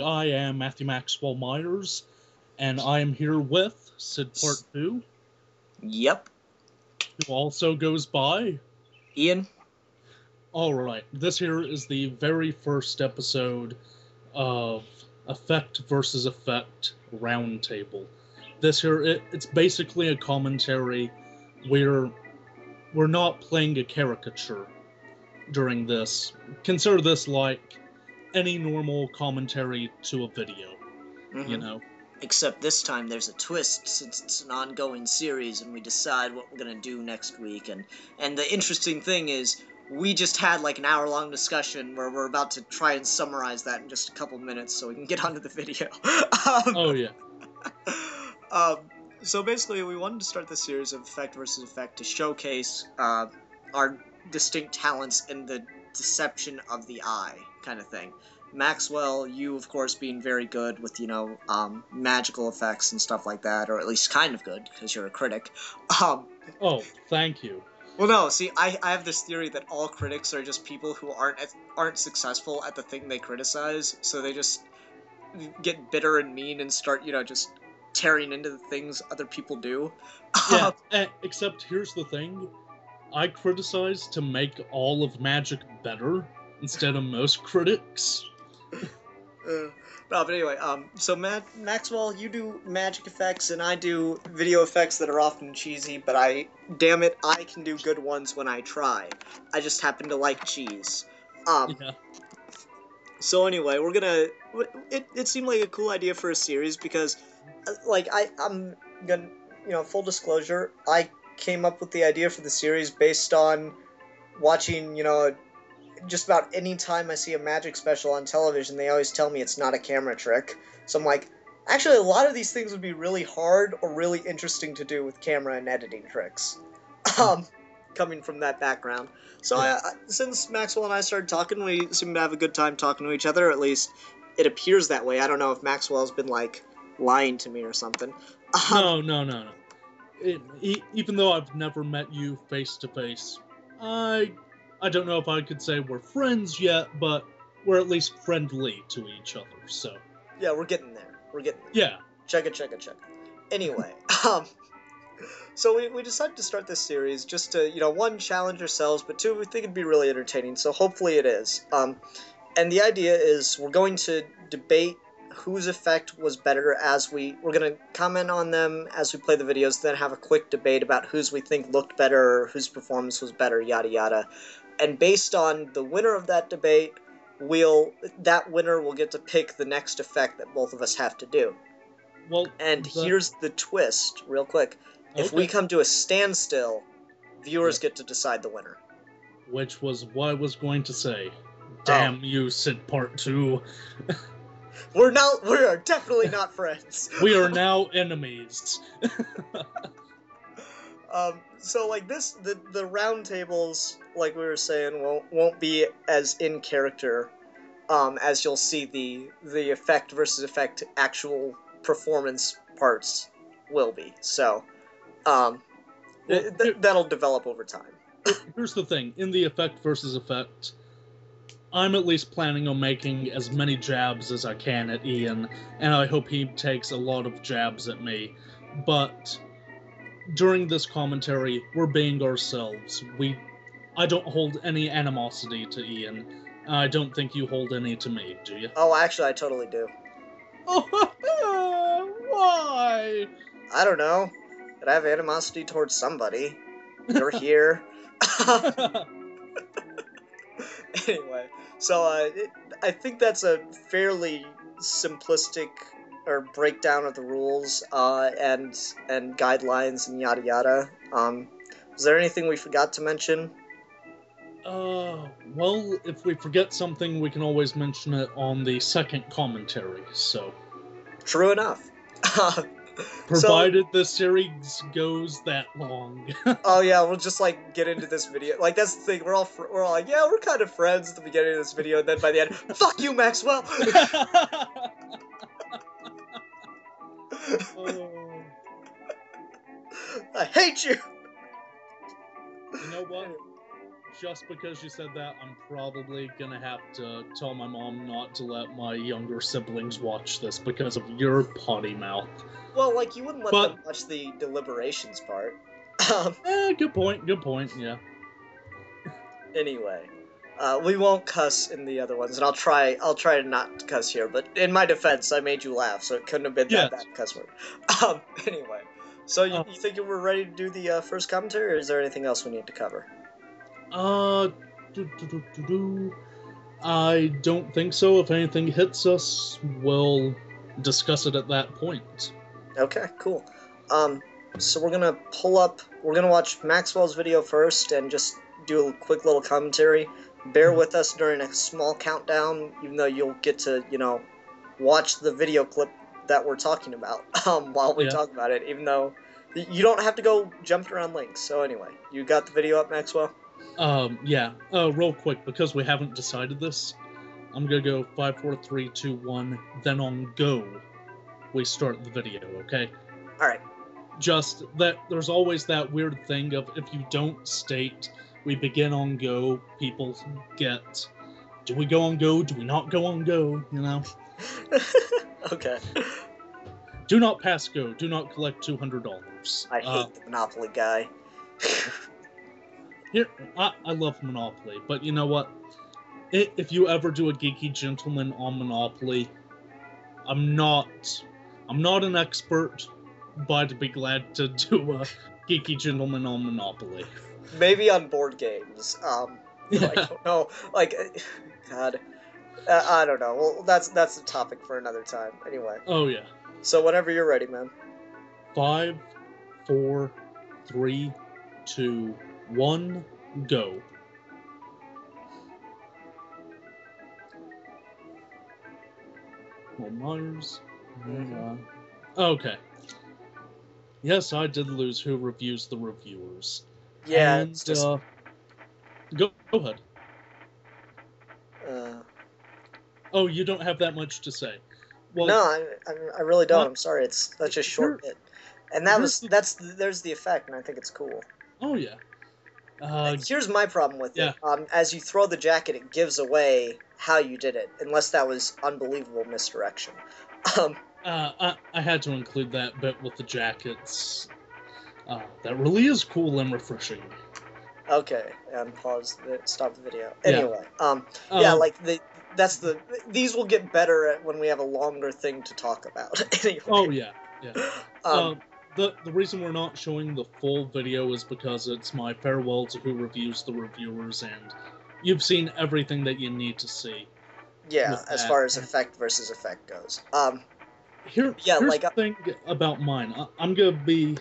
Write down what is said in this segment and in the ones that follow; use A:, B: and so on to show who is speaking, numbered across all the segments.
A: I am Matthew Maxwell Myers, and I am here with Sid Part 2,
B: Yep.
A: who also goes by.
B: Ian?
A: Alright, this here is the very first episode of Effect versus Effect Roundtable. This here, it's basically a commentary where we're not playing a caricature during this. Consider this like any normal commentary to a video, you know?
B: Except this time there's a twist, since it's an ongoing series and we decide what we're gonna do next week. And the interesting thing is, we just had like an hour-long discussion where we're about to try and summarize that in just a couple minutes so we can get onto the video.
A: Oh, yeah.
B: So basically, we wanted to start this series of Effect versus Effect to showcase our distinct talents in the deception of the eye kind of thing. Maxwell, you of course being very good with, magical effects and stuff like that, or at least kind of good, because you're a critic.
A: Oh, thank you.
B: Well, no, see, I have this theory that all critics are just people who aren't successful at the thing they criticize, so they just get bitter and mean and start, just tearing into the things other people do.
A: Yeah, except here's the thing. I criticize to make all of magic better instead of most critics.
B: No, but anyway, so Maxwell, you do magic effects, and I do video effects that are often cheesy, but damn it, I can do good ones when I try. I just happen to like cheese.
A: Yeah.
B: So anyway, it seemed like a cool idea for a series because, I'm gonna, full disclosure, I came up with the idea for the series based on watching, just about any time I see a magic special on television, they always tell me it's not a camera trick. So I'm like, actually, a lot of these things would be really hard or really interesting to do with camera and editing tricks. Coming from that background. So since Maxwell and I started talking, we seem to have a good time talking to each other, or at least it appears that way. I don't know if Maxwell's been, lying to me or something.
A: No. Even though I've never met you face to face, I don't know if I could say we're friends yet, but we're at least friendly to each other, so.
B: Yeah, we're getting there.
A: Yeah.
B: Check it. Anyway, so we decided to start this series just to, one, challenge ourselves, but two, we think it'd be really entertaining, so hopefully it is. And the idea is we're going to debate whose effect was better we're going to comment on them as we play the videos, then have a quick debate about whose we think looked better, or whose performance was better, yada yada. And based on the winner of that debate, that winner will get to pick the next effect that both of us have to do.
A: Well,
B: here's the twist, real quick. If we come to a standstill, viewers get to decide the winner.
A: Which was what I was going to say. Damn you, Sid Part 2.
B: We are definitely not friends.
A: We are now enemies.
B: So the round tables, like we were saying, won't be as in character, as you'll see the effect versus effect actual performance parts will be. So, that'll develop over time.
A: Here's the thing. In the effect versus effect, I'm at least planning on making as many jabs as I can at Ian, and I hope he takes a lot of jabs at me. But during this commentary, we're being ourselves. I don't hold any animosity to Ian. I don't think you hold any to me, do you?
B: Oh, actually, I totally do.
A: Oh, why?
B: I don't know. But I have animosity towards somebody. You're here. Anyway, so I think that's a fairly simplistic breakdown of the rules and guidelines and yada yada. Is there anything we forgot to mention?
A: Well, if we forget something, we can always mention it on the second commentary, so.
B: True enough.
A: Provided the series goes that long.
B: Oh yeah, we'll just get into this video. That's the thing. We're all like, yeah, we're kind of friends at the beginning of this video, and then by the end, fuck you, Maxwell. I hate you.
A: You know what? just because you said that, I'm probably gonna have to tell my mom not to let my younger siblings watch this because of your potty mouth.
B: Well, like, you wouldn't let
A: But,
B: them watch the deliberations part. Um,
A: good point, yeah.
B: anyway, we won't cuss in the other ones, and I'll try to not cuss here. But in my defense, I made you laugh, so it couldn't have been
A: Yes.
B: that bad cuss word. Anyway, so you think we're ready to do the first commentary, or is there anything else we need to cover?
A: Do, do, do, do, do. I don't think so. If anything hits us, we'll discuss it at that point.
B: Okay, cool. So we're gonna watch Maxwell's video first and just do a quick little commentary. Bear with us during a small countdown, even though you'll get to, watch the video clip that we're talking about while we talk about it, even though you don't have to go jumping around links. So anyway, you got the video up, Maxwell?
A: Yeah. Real quick, because we haven't decided this, I'm gonna go 5, 4, 3, 2, 1. Then on go, we start the video. Okay.
B: All right.
A: Just that there's always that weird thing of if you don't state we begin on go, people get, do we go on go? Do we not go on go? You know.
B: Okay.
A: Do not pass go. Do not collect $200.
B: I hate the Monopoly guy.
A: Here, I love Monopoly, but you know what? If you ever do a geeky gentleman on Monopoly, I'm not an expert, but I'd be glad to do a geeky gentleman on Monopoly.
B: Maybe on board games. I don't know. Like, God, I don't know. Well, that's a topic for another time. Anyway.
A: Oh yeah.
B: So whenever you're ready, man.
A: 5, 4, 3, 2, 1, go. Well, Myers. Okay. Yes, I did lose who reviews the reviewers.
B: Yeah,
A: and,
B: it's just...
A: go ahead.
B: Uh...
A: Oh, you don't have that much to say. Well,
B: no, I really don't. I'm sorry. It's such a short bit. And there's the effect, and I think it's cool.
A: Oh yeah.
B: Here's my problem with
A: yeah.
B: it. As you throw the jacket, it gives away how you did it, unless that was unbelievable misdirection.
A: I had to include that bit with the jackets. That really is cool and refreshing.
B: Okay, and stop the video. Anyway, these will get better when we have a longer thing to talk about. Anyway.
A: Oh yeah. The reason we're not showing the full video is because it's my farewell to who reviews the reviewers, and you've seen everything that you need to see.
B: Yeah, as far as effect versus effect goes.
A: Here's the thing about mine. I'm gonna be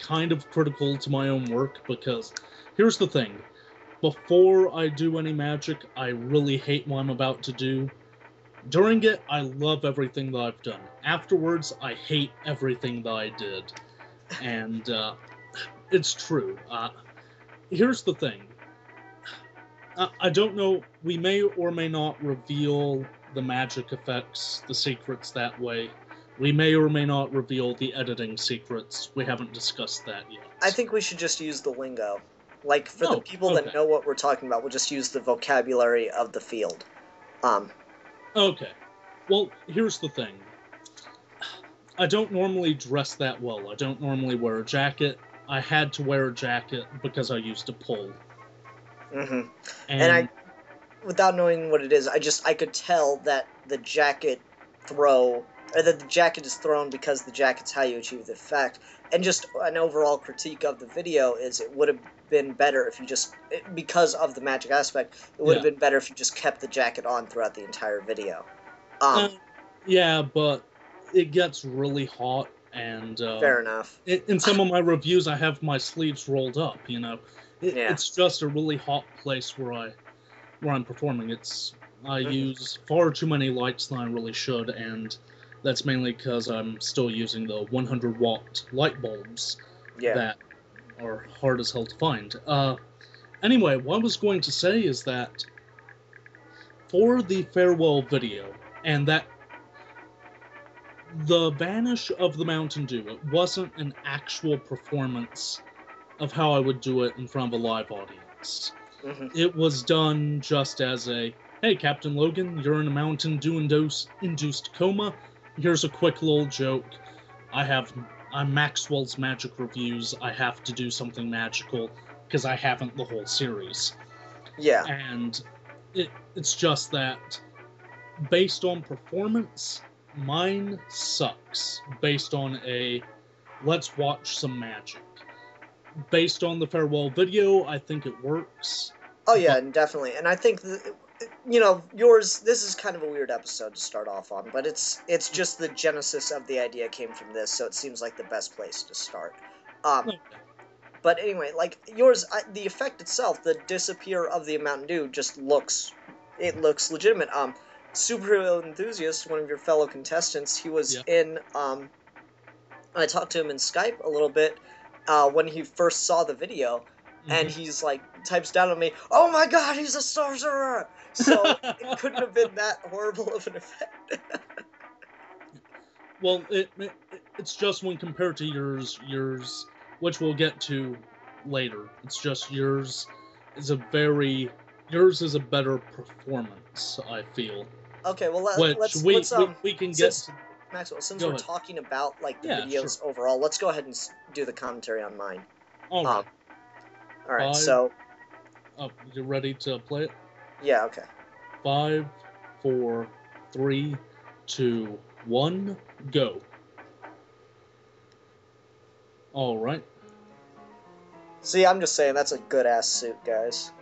A: kind of critical to my own work because here's the thing. Before I do any magic, I really hate what I'm about to do. During it, I love everything that I've done. Afterwards, I hate everything that I did. And it's true. Here's the thing. I don't know, we may or may not reveal the magic effects, the secrets that way. We may or may not reveal the editing secrets. We haven't discussed that yet.
B: I think we should just use the lingo. Like, for the people that know what we're talking about, we'll just use the vocabulary of the field.
A: Okay. Well, here's the thing. I don't normally dress that well. I don't normally wear a jacket. I had to wear a jacket because I used to pull.
B: Mm-hmm. And I, without knowing what it is, I could tell that the jacket that the jacket is thrown because the jacket's how you achieve the effect. And just an overall critique of the video is it would have been better if you just, because of the magic aspect, it would have been better if you just kept the jacket on throughout the entire video.
A: Yeah, but it gets really hot, and
B: fair enough.
A: In some of my reviews, I have my sleeves rolled up. You know, it's just a really hot place where I'm performing. I use far too many lights than I really should, and that's mainly because I'm still using the 100-watt light bulbs that are hard as hell to find. Anyway, what I was going to say is that for the farewell video, and that the vanish of the Mountain Dew, it wasn't an actual performance of how I would do it in front of a live audience.
B: Mhm.
A: It was done just as a, hey, Captain Logan, you're in a Mountain Dew-induced coma. Here's a quick little joke. I'm Maxwell's Magic Reviews. I have to do something magical because I haven't the whole series.
B: Yeah.
A: And it's just that based on performance, mine sucks. Based on a let's watch some magic. Based on the farewell video, I think it works.
B: Oh yeah,
A: But
B: and definitely. And I think you know, yours, this is kind of a weird episode to start off on, but it's just the genesis of the idea came from this, so it seems like the best place to start. Um
A: okay.
B: but anyway, like yours, the effect itself, the disappear of the Mountain Dew just looks legitimate. Superhero Enthusiast, one of your fellow contestants, he was
A: Yeah.
B: in I talked to him in Skype a little bit when he first saw the video, and he's like, types down on me, "Oh my God, he's a sorcerer!" So it couldn't have been that horrible of an effect.
A: Well, it's just when compared to yours, which we'll get to later. It's just is yours is a better performance. I feel,
B: Okay, well
A: which we can get
B: since
A: to.
B: Maxwell, since
A: Go
B: we're
A: ahead.
B: talking about like the
A: Yeah, sure.
B: videos overall, let's go ahead and do the commentary on mine.
A: All
B: Um,
A: right.
B: all right,
A: 5.
B: so
A: Oh, you ready to play it?
B: yeah, okay.
A: 5, 4, 3, 2, 1, go. All right.
B: See, I'm just saying that's a good ass suit, guys.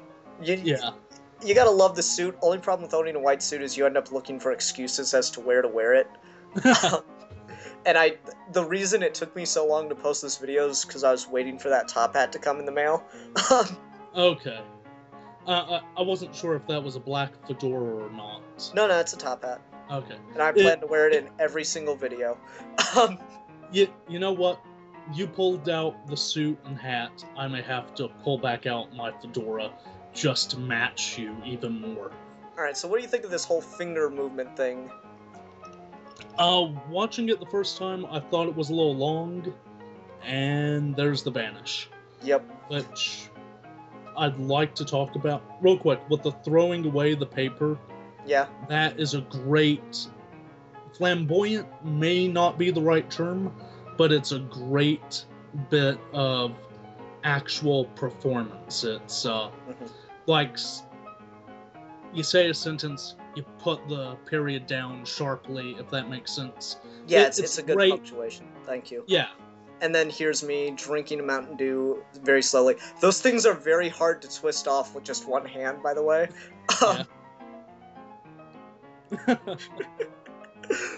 A: Yeah.
B: You gotta love the suit. Only problem with owning a white suit is you end up looking for excuses as to where to wear it. And the reason it took me so long to post this video is because I was waiting for that top hat to come in the mail.
A: Okay. I wasn't sure if that was a black fedora or not.
B: No, it's a top hat.
A: Okay.
B: And I plan to wear it in every single video.
A: You know what? You pulled out the suit and hat. I may have to pull back out my fedora just to match you even more.
B: Alright, so what do you think of this whole finger movement thing?
A: Watching it the first time, I thought it was a little long, and there's the vanish.
B: Yep.
A: Which I'd like to talk about real quick with the throwing away the paper.
B: Yeah.
A: That is a great flamboyant may not be the right term, but it's a great bit of actual performance. It's like you say a sentence, you put the period down sharply, if that makes sense.
B: Yeah, it's a good punctuation. Thank you.
A: Yeah.
B: And then here's me drinking a Mountain Dew very slowly. Those things are very hard to twist off with just one hand, by the way.
A: Yeah.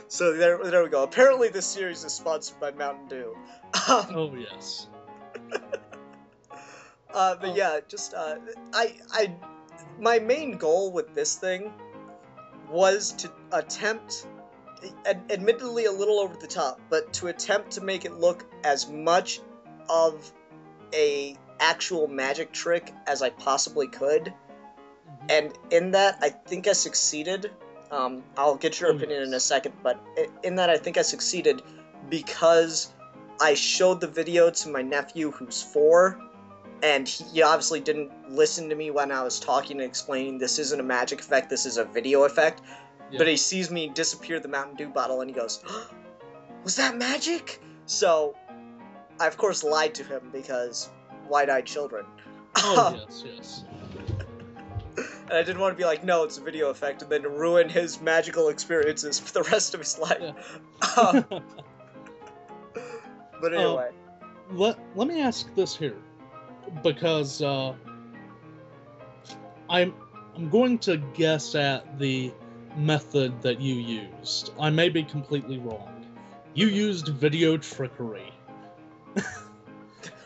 B: So there we go. Apparently this series is sponsored by Mountain Dew.
A: Oh, yes.
B: But yeah, just, my main goal with this thing was to attempt, admittedly a little over the top, but to attempt to make it look as much of a actual magic trick as I possibly could. And in that, I think I succeeded. I'll get your opinion in a second, but in that I think I succeeded because I showed the video to my nephew who's 4, and he obviously didn't listen to me when I was talking and explaining this isn't a magic effect, this is a video effect. Yeah. But he sees me disappear the Mountain Dew bottle and he goes, oh, was that magic? So I of course lied to him because wide-eyed children.
A: Oh, yes.
B: And I didn't want to be like, no, it's a video effect, and then ruin his magical experiences for the rest of his life. Yeah. But anyway.
A: Let me ask this here, because I'm going to guess at the method that you used. I may be completely wrong. You used video trickery.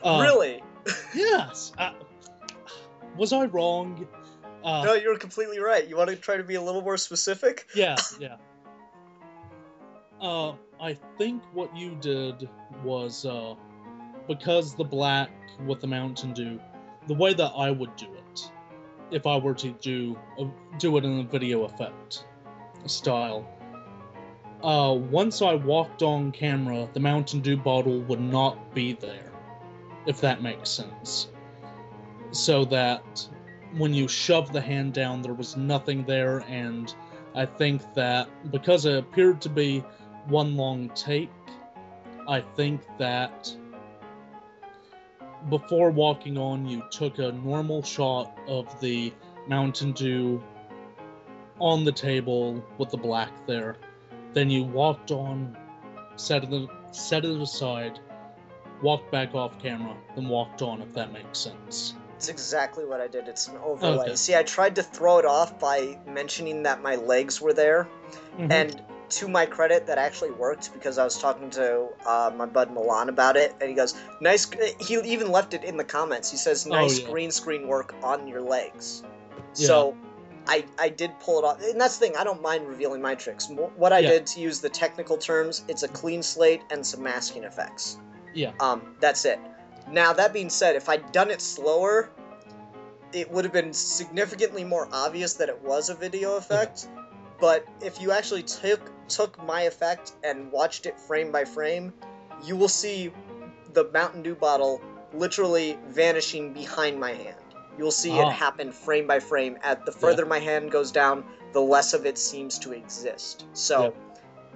B: Really?
A: Yes. Was I wrong?
B: No, you were completely right. You want to try to be a little more specific?
A: Yeah. I think what you did was, because the black with the Mountain Dew, the way that I would do it, if I were to do it in a video effect style, once I walked on camera, the Mountain Dew bottle would not be there, if that makes sense. So that when you shoved the hand down, there was nothing there, and I think that because it appeared to be one long take, I think that before walking on, you took a normal shot of the Mountain Dew on the table with the black there. Then you walked on, set it aside, walked back off camera, then walked on, if that makes sense.
B: It's exactly what I did. It's an overlay.
A: Okay.
B: See, I tried to throw it off by mentioning that my legs were there, and to my credit, that actually worked because I was talking to my bud Milan about it, and he goes, "Nice." He even left it in the comments. He says, "Nice green screen work on your legs." So, I did pull it off, and that's the thing. I don't mind revealing my tricks. What I did, to use the technical terms, it's a clean slate and some masking effects.
A: Yeah.
B: That's it. Now, that being said, if I'd done it slower, it would have been significantly more obvious that it was a video effect. But if you actually took my effect and watched it frame by frame, you will see the Mountain Dew bottle literally vanishing behind my hand. You'll see it happen frame by frame. At the further my hand goes down, the less of it seems to exist. So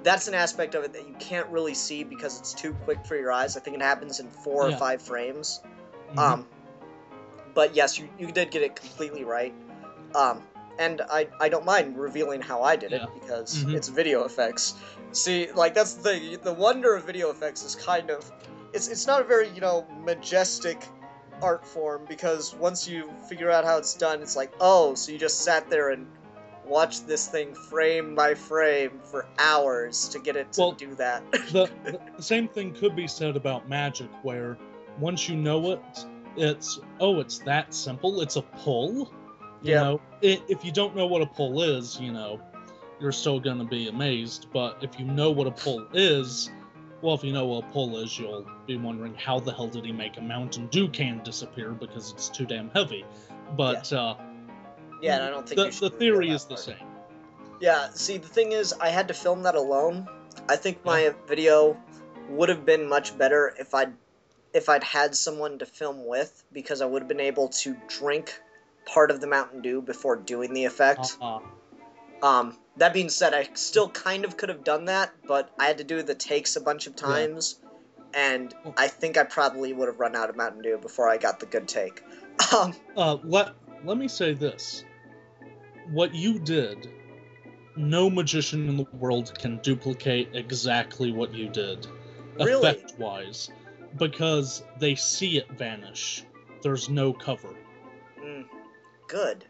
B: that's an aspect of it that you can't really see because it's too quick for your eyes. I think it happens in 4 or 5 frames. But yes, you did get it completely right. And I don't mind revealing how I did it because it's video effects. See, like, that's the thing. The wonder of video effects is kind of... It's not a very, majestic art form, because once you figure out how it's done, it's like, oh, so you just sat there and watched this thing frame by frame for hours to get it to do that.
A: the same thing could be said about magic, where once you know it, it's that simple. It's a pull. You know, if you don't know what a pull is, you're still going to be amazed. But if you know what a pull is, well, if you know what a pull is, you'll be wondering how the hell did he make a Mountain Dew can disappear because it's too damn heavy. But
B: and I don't think
A: the theory is the same.
B: Yeah, see, the thing is, I had to film that alone. I think my video would have been much better if I'd had someone to film with, because I would have been able to drink part of the Mountain Dew before doing the effect. That being said, I still kind of could have done that, but I had to do the takes a bunch of times, and I think I probably would have run out of Mountain Dew before I got the good take.
A: Let me say this. What you did, no magician in the world can duplicate exactly what you did,
B: really?
A: Effect-wise, because they see it vanish. There's no cover.
B: Good.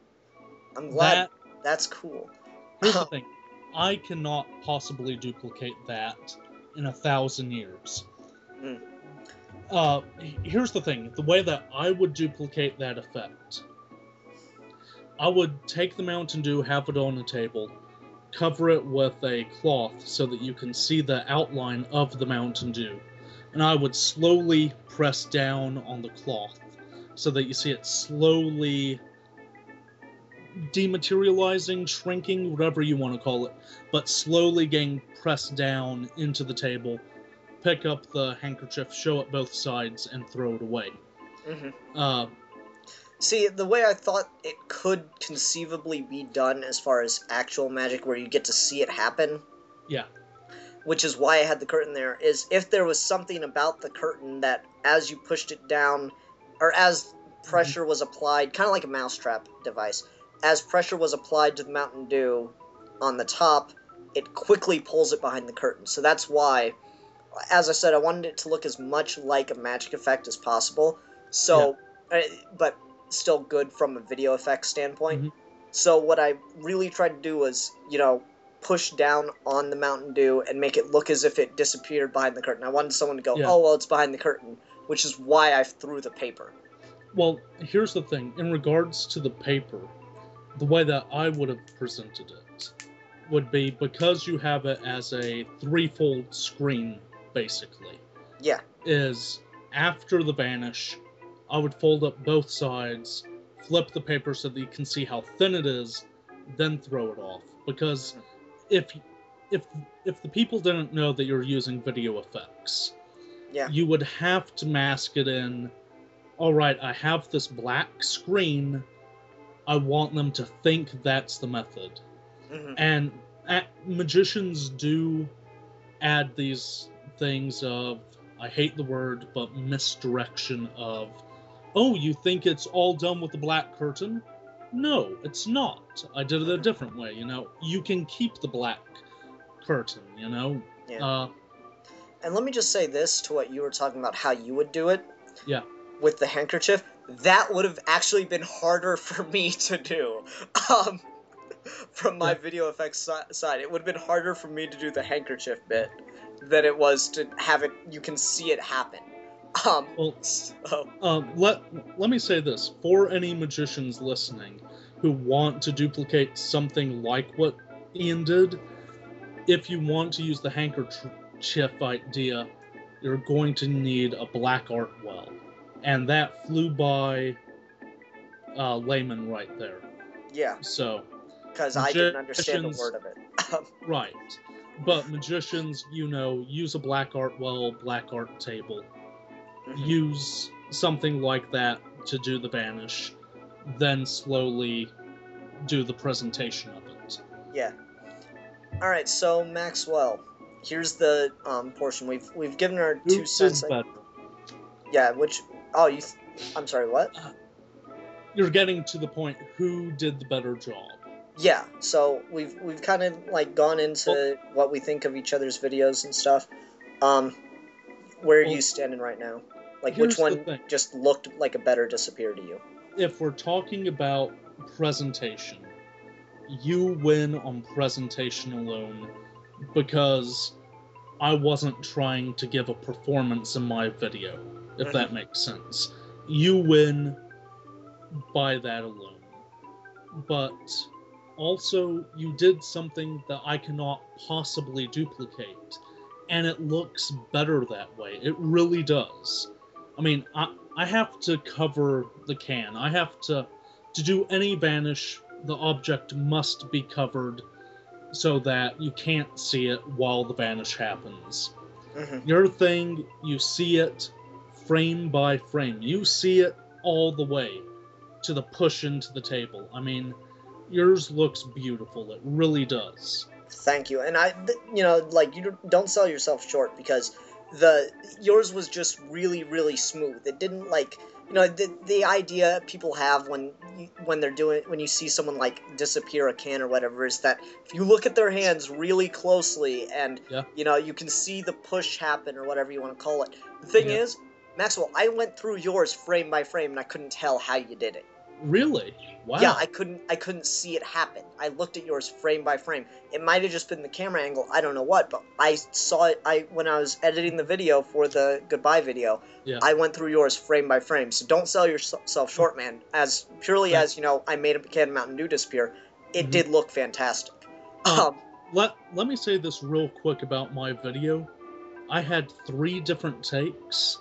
B: I'm glad. That's cool.
A: Here's the thing. I cannot possibly duplicate that in 1,000 years. Here's the thing. The way that I would duplicate that effect, I would take the Mountain Dew, have it on a table, cover it with a cloth so that you can see the outline of the Mountain Dew, and I would slowly press down on the cloth so that you see it slowly dematerializing, shrinking, whatever you want to call it, but slowly getting pressed down into the table, pick up the handkerchief, show it both sides, and throw it away.
B: See, the way I thought it could conceivably be done as far as actual magic, where you get to see it happen, which is why I had the curtain there, is if there was something about the curtain that as you pushed it down, or as pressure was applied, kind of like a mousetrap device, as pressure was applied to the Mountain Dew on the top, it quickly pulls it behind the curtain. So that's why, as I said, I wanted it to look as much like a magic effect as possible. So, but still good from a video effects standpoint. So what I really tried to do was, push down on the Mountain Dew and make it look as if it disappeared behind the curtain. I wanted someone to go, oh, well, it's behind the curtain, which is why I threw the paper. Well,
A: here's the thing. In regards to the paper, the way that I would have presented it would be, because you have it as a threefold screen, basically. Is after the vanish, I would fold up both sides, flip the paper so that you can see how thin it is, then throw it off. Because if the people didn't know that you're using video effects, you would have to mask it in, all right, I have this black screen, I want them to think that's the method.
B: Mm-hmm.
A: And magicians do add these things of, I hate the word, but misdirection of, oh, you think it's all done with the black curtain? No, it's not. I did it a different way, You can keep the black curtain,
B: Yeah. And let me just say this to what you were talking about, how you would do it.
A: Yeah.
B: With the handkerchief, that would have actually been harder for me to do. From my video effects side, it would have been harder for me to do the handkerchief bit than it was to have it. You can see it happen.
A: Let me say this for any magicians listening who want to duplicate something like what Ian did. If you want to use the handkerchief idea, you're going to need a black art well, and that flew by layman right there.
B: Yeah.
A: So,
B: because I didn't understand a word of it.
A: Right. But magicians, use a black art well, black art table. Mm-hmm. Use something like that to do the vanish, then slowly do the presentation of it.
B: Yeah. All right, so Maxwell, here's the portion we've given our 2 cents. Yeah, which I'm sorry, what?
A: You're getting to the point. Who did the better job?
B: Yeah, so we've kind of like gone into what we think of each other's videos and stuff. Where are you standing right now? Like, which one just looked like a better disappear to you?
A: If we're talking about presentation, you win on presentation alone, because I wasn't trying to give a performance in my video, if that makes sense. You win by that alone. But also, you did something that I cannot possibly duplicate, and it looks better that way. It really does. I mean, I have to cover the can. I have to do any vanish, the object must be covered so that you can't see it while the vanish happens. Mm-hmm. Your thing, you see it frame by frame. You see it all the way to the push into the table. I mean, yours looks beautiful. It really does.
B: Thank you. And you don't sell yourself short, because yours was just really, really smooth. It didn't the idea people have when you see someone like disappear a can or whatever is that if you look at their hands really closely and you can see the push happen or whatever you want to call it. The thing is, Maxwell, I went through yours frame by frame and I couldn't tell how you did it.
A: Really? Wow.
B: Yeah, I couldn't see it happen. I looked at yours frame by frame. It might have just been the camera angle, I don't know what, but I saw it when I was editing the video for the goodbye video. Yeah. I went through yours frame by frame. So don't sell yourself short, man. As purely as, I made a can of Mountain Dew disappear, it did look fantastic.
A: Let me say this real quick about my video. I had 3 different takes,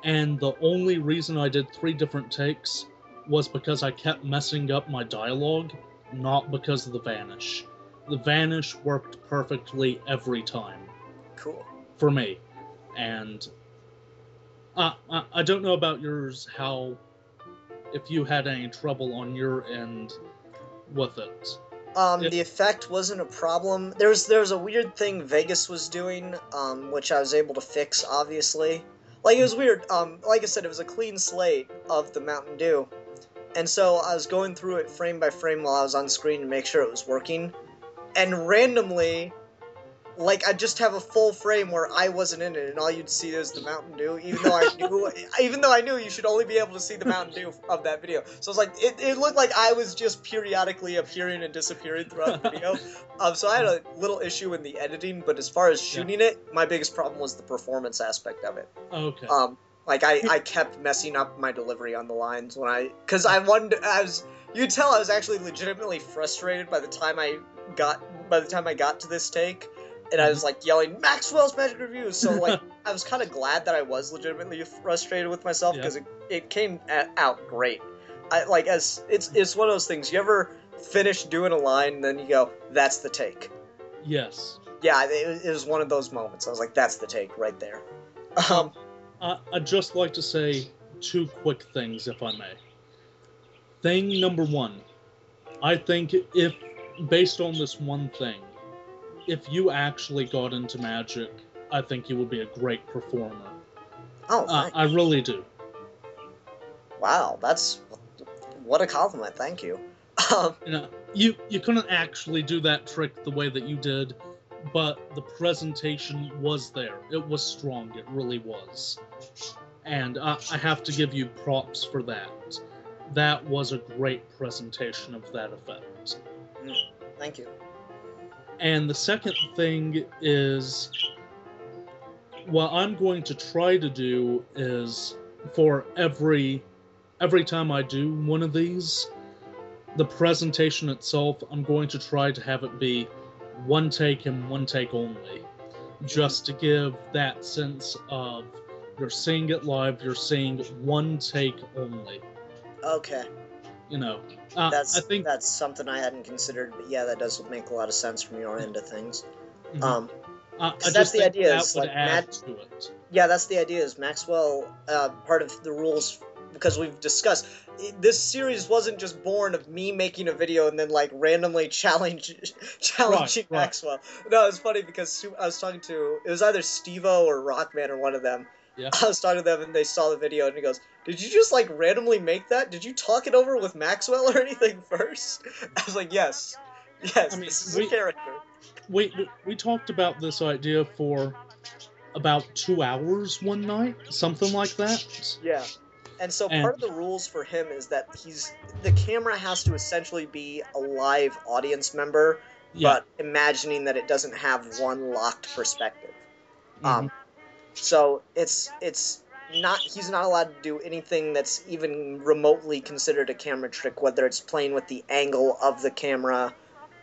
A: and the only reason I did 3 different takes was because I kept messing up my dialogue, not because of the vanish. The vanish worked perfectly every time.
B: Cool.
A: For me. And I don't know about yours, if you had any trouble on your end with it.
B: The effect wasn't a problem. There was a weird thing Vegas was doing, which I was able to fix, obviously. Like, it was weird. Like I said, it was a clean slate of the Mountain Dew. And so I was going through it frame by frame while I was on screen to make sure it was working. And randomly, I'd just have a full frame where I wasn't in it, and all you'd see is the Mountain Dew, even though I knew you should only be able to see the Mountain Dew of that video. So it's it looked like I was just periodically appearing and disappearing throughout the video. So I had a little issue in the editing, but as far as shooting it, my biggest problem was the performance aspect of it.
A: Okay.
B: I kept messing up my delivery on the lines because you could tell I was actually legitimately frustrated by the time I got to this take, and I was yelling Maxwell's Magic Reviews. So I was kind of glad that I was legitimately frustrated with myself, because it came out great. It's one of those things. You ever finish doing a line and then you go, "That's the take."
A: Yes.
B: Yeah, it was one of those moments. I was like, "That's the take right there."
A: I'd just like to say 2 quick things, if I may. Thing number one, I think if, based on this one thing, if you actually got into magic, I think you would be a great performer.
B: Oh,
A: I
B: thanks.
A: really do.
B: Wow, that's what a compliment. Thank you. Um,
A: You know, you couldn't actually do that trick the way that you did, but the presentation was there. It was strong. It really was. And I have to give you props for that. That was a great presentation of that effect.
B: Thank you.
A: And the second thing is, what I'm going to try to do is, for every time I do one of these, the presentation itself, I'm going to try to have it be one take and one take only, just to give that sense of you're seeing it live, you're seeing one take only.
B: Okay.
A: You know, I think.
B: That's something I hadn't considered, but yeah, that does make a lot of sense from your end of things.
A: Mhm.
B: Um,
A: I
B: because that's
A: just
B: the
A: think
B: idea
A: that
B: is
A: would
B: like
A: add to it.
B: yeah, that's the idea is Maxwell. Part of the rules because we've discussed this series wasn't just born of me making a video and then like randomly
A: Right,
B: challenging
A: right.
B: Maxwell. No, it's funny because I was talking to it was either Steve-O or Rockman or one of them.
A: Yeah.
B: I was talking to them and they saw the video and he goes, "Did you just like randomly make that? Did you talk it over with Maxwell or anything first?" I was like, "Yes,
A: I
B: yes,
A: mean,
B: this is a character."
A: we talked about this idea for about 2 hours one night, something like that.
B: Yeah. And so
A: And
B: part of the rules for him is that the camera has to essentially be a live audience member,
A: yeah.
B: but imagining that it doesn't have one locked perspective.
A: Hmm.
B: So it's not he's not allowed to do anything that's even remotely considered a camera trick, whether it's playing with the angle of the camera,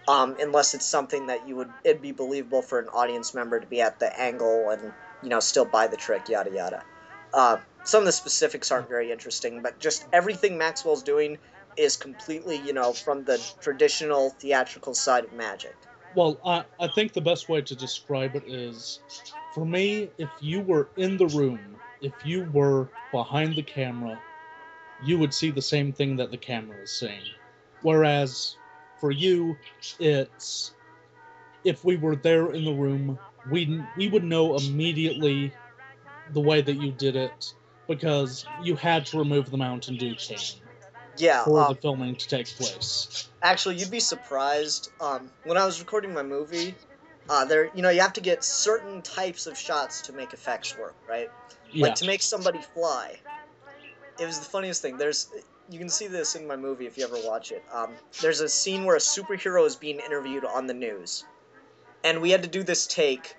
B: unless it's something that it'd be believable for an audience member to be at the angle and still buy the trick, yada yada. Some of the specifics aren't very interesting, but just everything Maxwell's doing is completely from the traditional theatrical side of magic.
A: Well, I think the best way to describe it is, for me, if you were in the room, if you were behind the camera, you would see the same thing that the camera is seeing. Whereas for you, it's, if we were there in the room, we would know immediately the way that you did it, because you had to remove the Mountain Dew can
B: Yeah,
A: for the filming to take place.
B: actually, you'd be surprised. When I was recording my movie, there you have to get certain types of shots to make effects work, right? Like
A: Yeah.
B: to make somebody fly. It was the funniest thing. You can see this in my movie if you ever watch it. There's a scene where a superhero is being interviewed on the news, and we had to do this take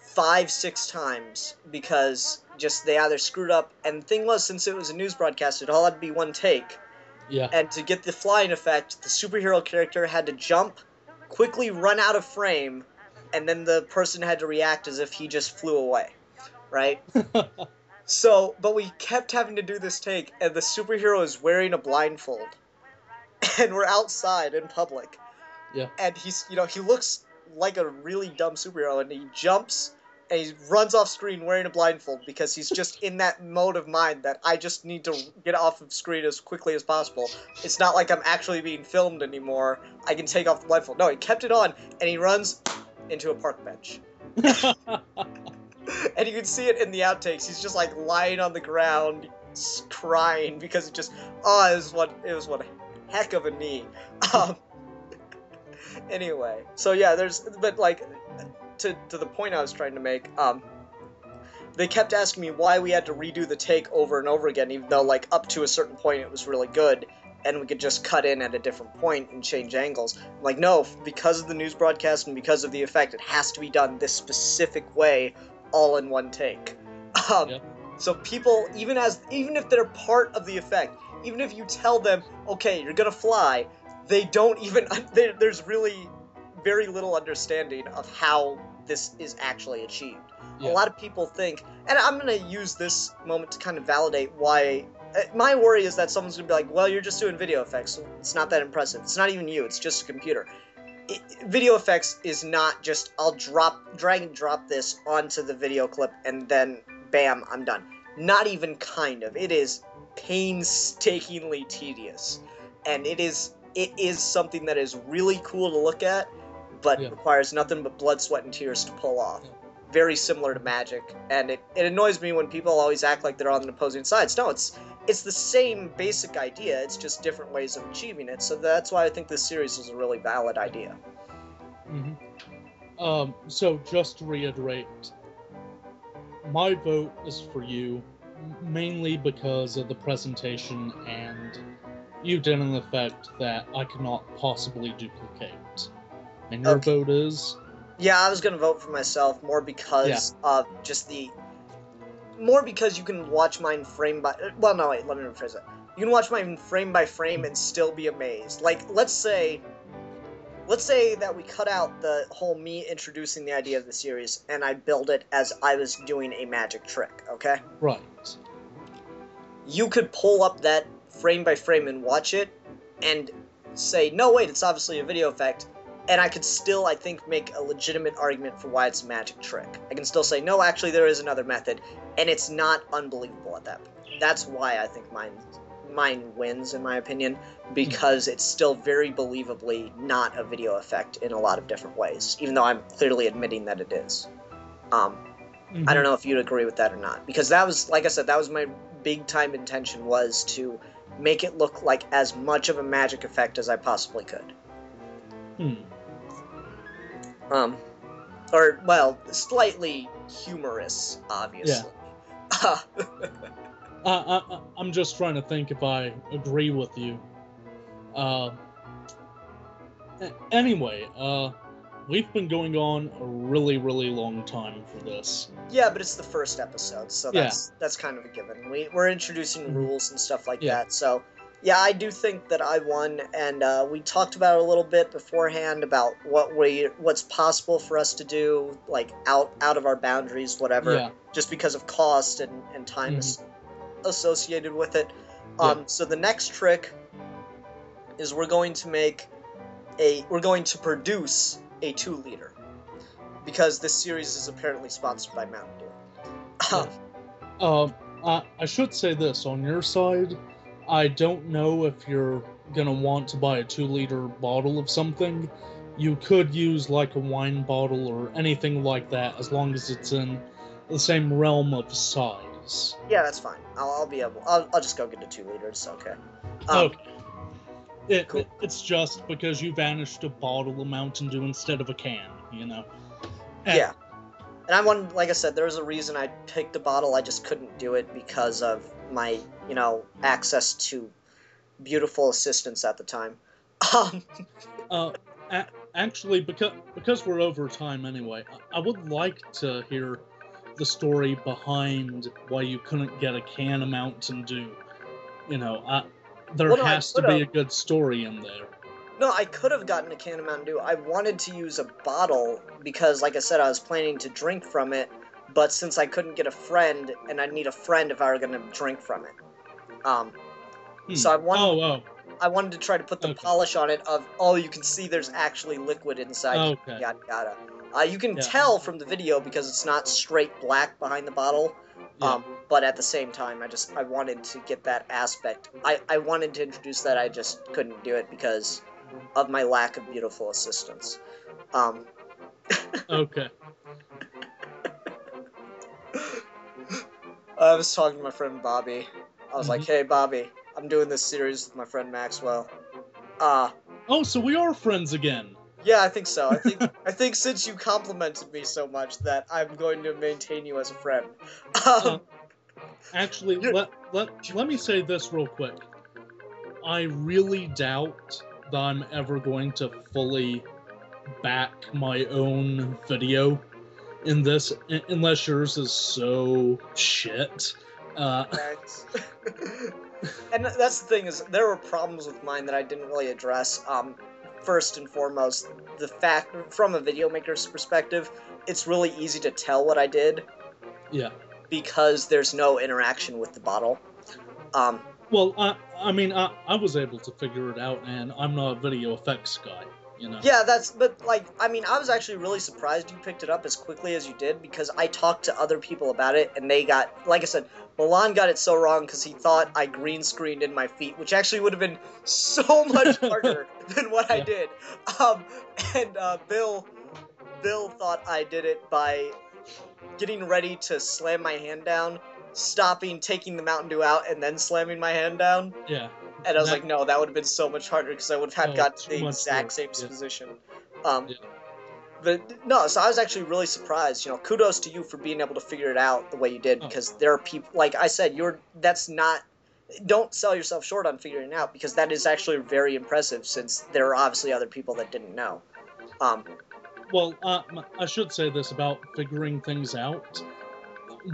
B: 5, 6 times because just they either screwed up. And the thing was, since it was a news broadcast, it all had to be one take.
A: Yeah.
B: And to get the flying effect, the superhero character had to jump, quickly run out of frame, and then the person had to react as if he just flew away, right? So, but we kept having to do this take, and the superhero is wearing a blindfold, and we're outside in public,
A: Yeah.
B: and he looks like a really dumb superhero, and he jumps and he runs off screen wearing a blindfold because he's just in that mode of mind that I just need to get off of screen as quickly as possible. It's not like I'm actually being filmed anymore. I can take off the blindfold. No, he kept it on, and he runs into a park bench. And you can see it in the outtakes. He's just like lying on the ground, crying because it was one heck of a knee. Um, anyway, so yeah, but like to the point I was trying to make. They kept asking me why we had to redo the take over and over again, even though like up to a certain point it was really good, and we could just cut in at a different point and change angles. I'm like, no, because of the news broadcast and because of the effect, it has to be done this specific way, all in one take.
A: Yeah.
B: So people, even if they're part of the effect, even if you tell them, okay, you're gonna fly, they don't even. There's really very little understanding of how this is actually achieved.
A: Yeah.
B: A lot of people think, and I'm gonna use this moment to kind of validate why. My worry is that someone's gonna be like, well, you're just doing video effects, so it's not that impressive. It's not even you, it's just a computer. Video effects is not just I'll drag and drop this onto the video clip and then bam, I'm done. Not even kind of. It is painstakingly tedious. and it is something that is really cool to look at, but
A: Yeah.
B: requires nothing but blood, sweat, and tears to pull off.
A: Yeah.
B: Very similar to magic, and it annoys me when people always act like they're on the opposing sides. No, it's the same basic idea, it's just different ways of achieving it, so that's why I think this series is a really valid idea.
A: So just to reiterate, my vote is for you, mainly because of the presentation, and you did an effect that I cannot possibly duplicate. And your
B: Okay.
A: vote is?
B: Yeah, I was gonna vote for myself more because of just more because you can watch mine frame by. Well, no, wait. Let me rephrase it. You can watch mine frame by frame and still be amazed. Like, let's say that we cut out the whole me introducing the idea of the series and I build it as I was doing a magic trick. Okay.
A: Right.
B: You could pull up that frame by frame and watch it, and say, no, wait, it's obviously a video effect. And I could still, I think, make a legitimate argument for why it's a magic trick. I can still say, no, actually, there is another method, and it's not unbelievable at that point. That's why I think mine wins, in my opinion, because it's still very believably not a video effect in a lot of different ways, even though I'm clearly admitting that it is. I don't know if you'd agree with that or not, because that was, like I said, that was my big time intention, was to make it look like as much of a magic effect as I possibly could. Or, well, slightly humorous, obviously.
A: Yeah. I'm just trying to think if I agree with you. Anyway, we've been going on a really, really long time for this.
B: Yeah, but it's the first episode, so that's kind of a given. We're introducing rules and stuff like that, so yeah, I do think that I won, and we talked about it a little bit beforehand about what's possible for us to do, like out of our boundaries, whatever, just because of cost and time associated with it. So the next trick is we're going to produce a 2-liter, because this series is apparently sponsored by Mountain Dew.
A: I should say this on your side. I don't know if you're gonna want to buy a 2-liter bottle of something. You could use like a wine bottle or anything like that, as long as it's in the same realm of size.
B: Yeah, that's fine. I'll just go get a 2-liter. It's okay.
A: Okay.
B: Cool.
A: It's just because you vanished a bottle of Mountain Dew instead of a can, you know.
B: Yeah. And I wanted, like I said, there was a reason I picked a bottle. I just couldn't do it because of my, access to beautiful assistants at the time.
A: Actually, because we're over time anyway, I would like to hear the story behind why you couldn't get a can of Mountain Dew. There has to be a good story in there.
B: No, I could have gotten a can of Mountain Dew. I wanted to use a bottle because, like I said, I was planning to drink from it, but since I couldn't get a friend, and I'd need a friend if I were going to drink from it. So I wanted to try to put the polish on it of, you can see there's actually liquid inside.
A: Okay.
B: Yada yada. You can tell from the video because it's not straight black behind the bottle. But at the same time, I wanted to get that aspect. I wanted to introduce that, I just couldn't do it because of my lack of beautiful assistance.
A: Okay.
B: I was talking to my friend Bobby. I was like, hey, Bobby, I'm doing this series with my friend Maxwell.
A: Oh, so we are friends again.
B: Yeah, I think so. I think since you complimented me so much that I'm going to maintain you as a friend.
A: Actually, let me say this real quick. I really doubt that I'm ever going to fully back my own video in this, unless yours is so shit.
B: Thanks. And that's the thing, is there were problems with mine that I didn't really address. First and foremost, the fact, from a video maker's perspective, it's really easy to tell what I did.
A: Yeah.
B: Because there's no interaction with the bottle.
A: Well, I mean, I was able to figure it out, and I'm not a video effects guy. you know.
B: Yeah, but like, I mean, I was actually really surprised you picked it up as quickly as you did, because I talked to other people about it and they got, like I said, Milan got it so wrong because he thought I green screened in my feet, which actually would have been so much harder than what I
A: Yeah.
B: did. And Bill thought I did it by getting ready to slam my hand down, stopping, taking the Mountain Dew out, and then slamming my hand down.
A: Yeah.
B: And I was like, no, that would have been so much harder because I would have had got to
A: too
B: the
A: much
B: exact
A: work.
B: same
A: Yeah.
B: position.
A: Yeah.
B: But no, so I was actually really surprised. You know, kudos to you for being able to figure it out the way you did,
A: Oh.
B: because there are people, like I said, that's not, don't sell yourself short on figuring it out, because that is actually very impressive, since there are obviously other people that didn't know.
A: Well, I should say this about figuring things out.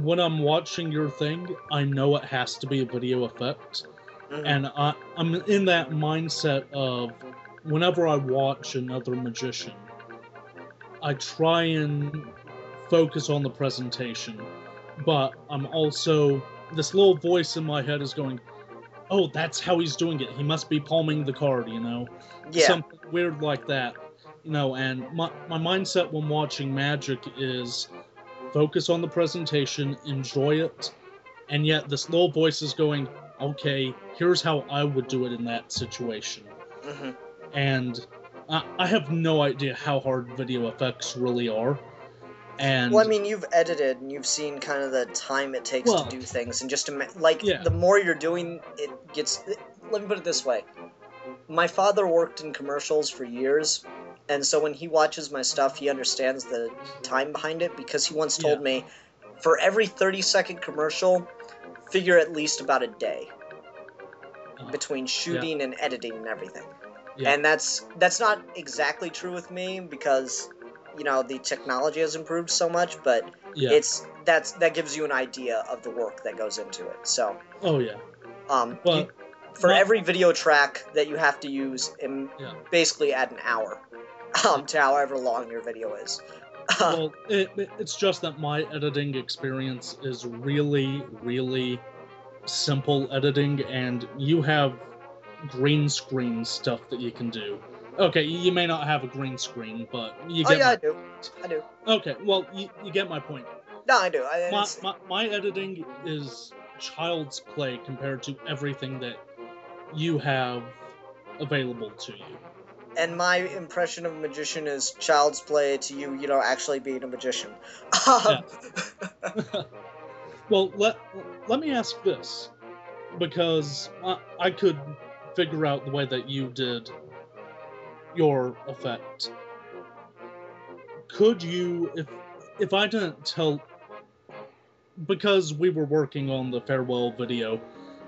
A: When I'm watching your thing, I know it has to be a video effect.
B: Mhm.
A: And I'm in that mindset of whenever I watch another magician, I try and focus on the presentation, but I'm also, this little voice in my head is going, oh, that's how he's doing it. He must be palming the card, you know?
B: Yeah.
A: Something weird like that. You know, and my mindset when watching magic is focus on the presentation, enjoy it, and yet this little voice is going, okay, here's how I would do it in that situation.
B: Hmm.
A: And I have no idea how hard video effects really are. And
B: Well, I mean, you've edited and you've seen kind of the time it takes to do things, and just
A: yeah,
B: the more you're doing, it gets. Let me put it this way: my father worked in commercials for years, and so when he watches my stuff, he understands the time behind it, because he once told me, for every 30-second commercial, figure at least about a day between shooting and editing and everything.
A: yeah,
B: And that's not exactly true with me, because the technology has improved so much, but
A: yeah.
B: that gives you an idea of the work that goes into it. So
A: Oh yeah.
B: you,
A: But
B: for
A: my,
B: every video track that you have to use, basically add an hour to however long your video is.
A: well, it's just that my editing experience is really, really simple editing, and you have green screen stuff that you can do. Okay, you may not have a green screen, but you get
B: I do. I do.
A: Okay, well, you get my point.
B: No, I do.
A: My editing is child's play compared to everything that you have available to you.
B: And my impression of a magician is child's play to you, actually being a magician.
A: Yeah. Well, let me ask this, because I could figure out the way that you did your effect. Could you, if I didn't tell, because we were working on the farewell video,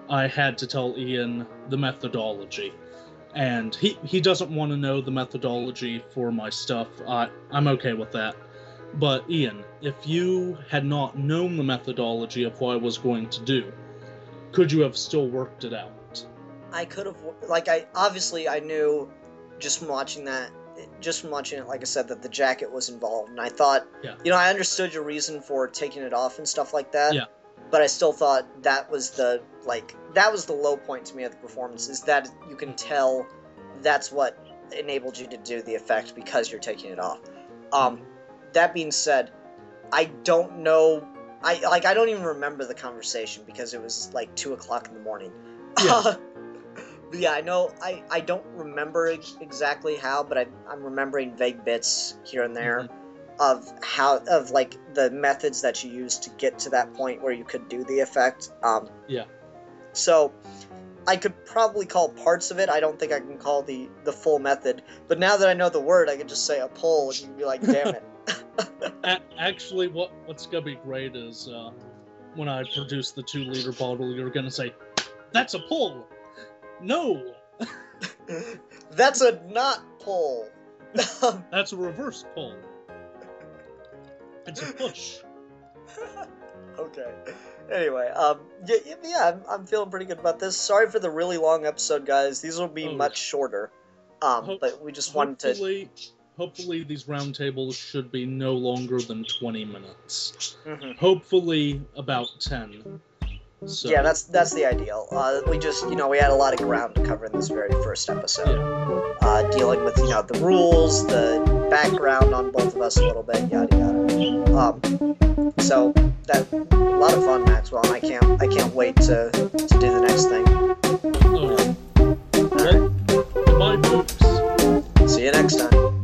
A: I had to tell Ian the methodology. And he doesn't want to know the methodology for my stuff. I'm okay with that. But Ian, if you had not known the methodology of what I was going to do, could you have still worked it out?
B: I could have, I knew just from watching it, like I said, that the jacket was involved, and I thought, I understood your reason for taking it off and stuff like that.
A: Yeah.
B: But I still thought that was the low point to me of the performance, is that you can tell that's what enabled you to do the effect, because you're taking it off. That being said, I don't know. I don't even remember the conversation, because it was like 2:00 in the morning.
A: Yeah.
B: But yeah, I know. I don't remember exactly how, but I'm remembering vague bits here and there of the methods that you used to get to that point where you could do the effect. So I could probably call parts of it. I don't think I can call the full method. But now that I know the word, I can just say a pull, and you can be like, damn it.
A: Actually, what's gonna be great is when I produce the 2-liter bottle, you're gonna say, "That's a pull." No.
B: That's a not pull.
A: That's a reverse pull. It's a push.
B: Okay. Anyway, I'm feeling pretty good about this. Sorry for the really long episode, guys. These will be much shorter. But we just wanted to.
A: Hopefully, these roundtables should be no longer than 20 minutes.
B: Mm-hmm.
A: Hopefully, about 10. So,
B: Yeah, that's the ideal. We just, we had a lot of ground to cover in this very first episode.
A: yeah.
B: Dealing with, the rules, the background on both of us a little bit, yada yada. So that a lot of fun, Maxwell, and I can't wait to do the next thing.
A: Well, goodbye, folks.
B: See you next time.